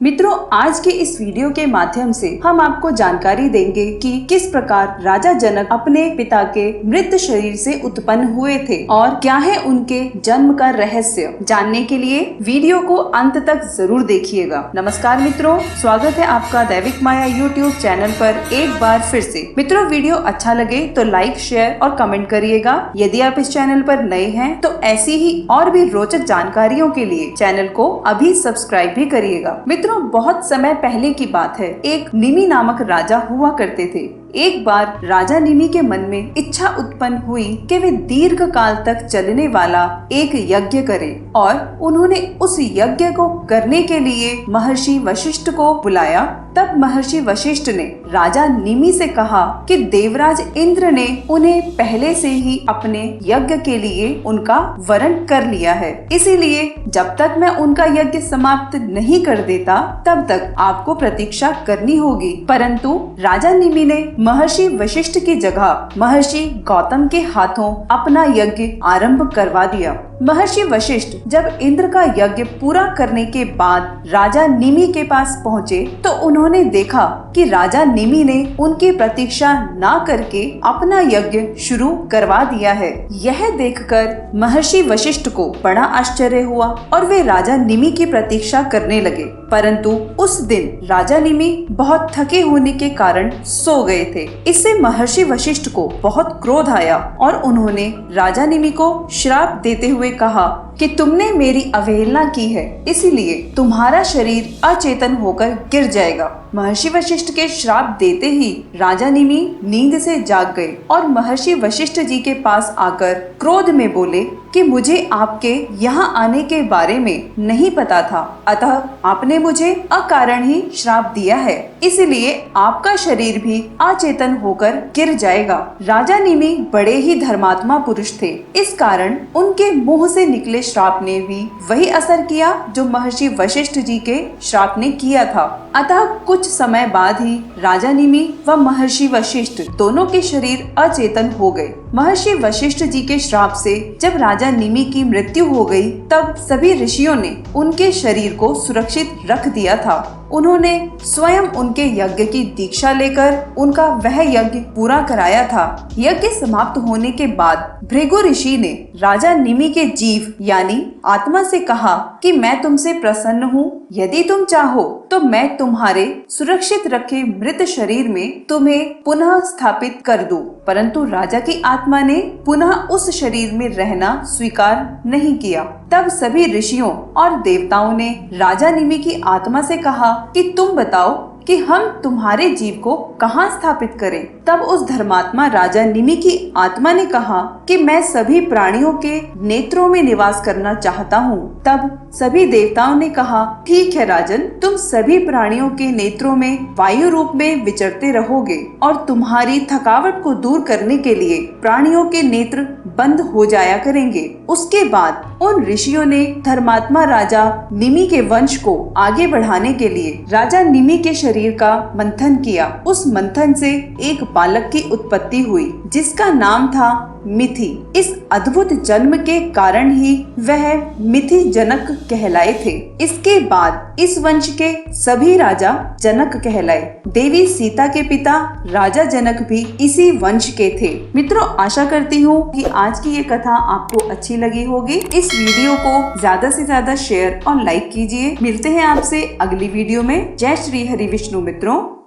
मित्रों, आज के इस वीडियो के माध्यम से हम आपको जानकारी देंगे कि किस प्रकार राजा जनक अपने पिता के मृत शरीर से उत्पन्न हुए थे और क्या है उनके जन्म का रहस्य। जानने के लिए वीडियो को अंत तक जरूर देखिएगा। नमस्कार मित्रों, स्वागत है आपका दैविक माया यूट्यूब चैनल पर एक बार फिर से। मित्रों, वीडियो अच्छा लगे तो लाइक, शेयर और कमेंट करिएगा। यदि आप इस चैनल पर नए हैं तो ऐसी ही और भी रोचक जानकारियों के लिए चैनल को अभी सब्सक्राइब भी करिएगा। मित्रों, बहुत समय पहले की बात है। एक निमि नामक राजा हुआ करते थे। एक बार राजा निमि के मन में इच्छा उत्पन्न हुई कि वे दीर्घ काल तक चलने वाला एक यज्ञ करें और उन्होंने उस यज्ञ को करने के लिए महर्षि वशिष्ठ को बुलाया। तब महर्षि वशिष्ठ ने राजा निमि से कहा कि देवराज इंद्र ने उन्हें पहले से ही अपने यज्ञ के लिए उनका वरण कर लिया है, इसीलिए जब तक मैं उनका यज्ञ समाप्त नहीं कर देता तब तक आपको प्रतीक्षा करनी होगी। परंतु राजा निमि ने महर्षि वशिष्ठ की जगह महर्षि गौतम के हाथों अपना यज्ञ आरंभ करवा दिया। महर्षि वशिष्ठ जब इंद्र का यज्ञ पूरा करने के बाद राजा निमि के पास पहुँचे तो उन्होंने देखा कि राजा निमि ने उनकी प्रतीक्षा न करके अपना यज्ञ शुरू करवा दिया है। यह देखकर महर्षि वशिष्ठ को बड़ा आश्चर्य हुआ और वे राजा निमि की प्रतीक्षा करने लगे। परंतु उस दिन राजा निमि बहुत थके होने के कारण सो गए थे। इससे महर्षि वशिष्ठ को बहुत क्रोध आया और उन्होंने राजा निमि को श्राप देते हुए कहा कि तुमने मेरी अवहेलना की है, इसलिए तुम्हारा शरीर अचेतन होकर गिर जाएगा। महर्षि वशिष्ठ के श्राप देते ही राजा निमि नींद से जाग गए और महर्षि वशिष्ठ जी के पास आकर क्रोध में बोले कि मुझे आपके यहाँ आने के बारे में नहीं पता था, अतः आपने मुझे अकारण ही श्राप दिया है, इसलिए आपका शरीर भी अचेतन होकर गिर जाएगा। राजा निमि बड़े ही धर्मात्मा पुरुष थे, इस कारण उनके मुंह से निकले श्राप ने भी वही असर किया जो महर्षि वशिष्ठ जी के श्राप ने किया था। अतः कुछ समय बाद ही राजा निमि व महर्षि वशिष्ठ दोनों के शरीर अचेतन हो गए। महर्षि वशिष्ठ जी के श्राप से जब राजा निमि की मृत्यु हो गई तब सभी ऋषियों ने उनके शरीर को सुरक्षित रख दिया था। उन्होंने स्वयं उनके यज्ञ की दीक्षा लेकर उनका वह यज्ञ पूरा कराया था। यज्ञ समाप्त होने के बाद भृगु ऋषि ने राजा निमि के जीव यानी आत्मा से कहा कि मैं तुमसे प्रसन्न हूँ, यदि तुम चाहो तो मैं तुम्हारे सुरक्षित रखे मृत शरीर में तुम्हें पुनः स्थापित कर दूं। परंतु राजा की आत्मा ने पुनः उस शरीर में रहना स्वीकार नहीं किया। तब सभी ऋषियों और देवताओं ने राजा निमि की आत्मा से कहा कि तुम बताओ कि हम तुम्हारे जीव को कहाँ स्थापित करें। तब उस धर्मात्मा राजा निमि की आत्मा ने कहा कि मैं सभी प्राणियों के नेत्रों में निवास करना चाहता हूँ। तब सभी देवताओं ने कहा, ठीक है राजन, तुम सभी प्राणियों के नेत्रों में वायु रूप में विचरते रहोगे और तुम्हारी थकावट को दूर करने के लिए प्राणियों के नेत्र बंद हो जाया करेंगे। उसके बाद उन ऋषियों ने धर्मात्मा राजा निमि के वंश को आगे बढ़ाने के लिए राजा निमि के शरीर का मंथन किया। उस मंथन से एक बालक की उत्पत्ति हुई जिसका नाम था मिथि। इस अद्भुत जन्म के कारण ही वह मिथि जनक कहलाए थे। इसके बाद इस वंश के सभी राजा जनक कहलाए। देवी सीता के पिता राजा जनक भी इसी वंश के थे। मित्रों, आशा करती हूँ कि आज की ये कथा आपको अच्छी लगी होगी। इस वीडियो को ज्यादा से ज्यादा शेयर और लाइक कीजिए। मिलते हैं आपसे अगली वीडियो में। जय श्री हरि विष्णु मित्रों।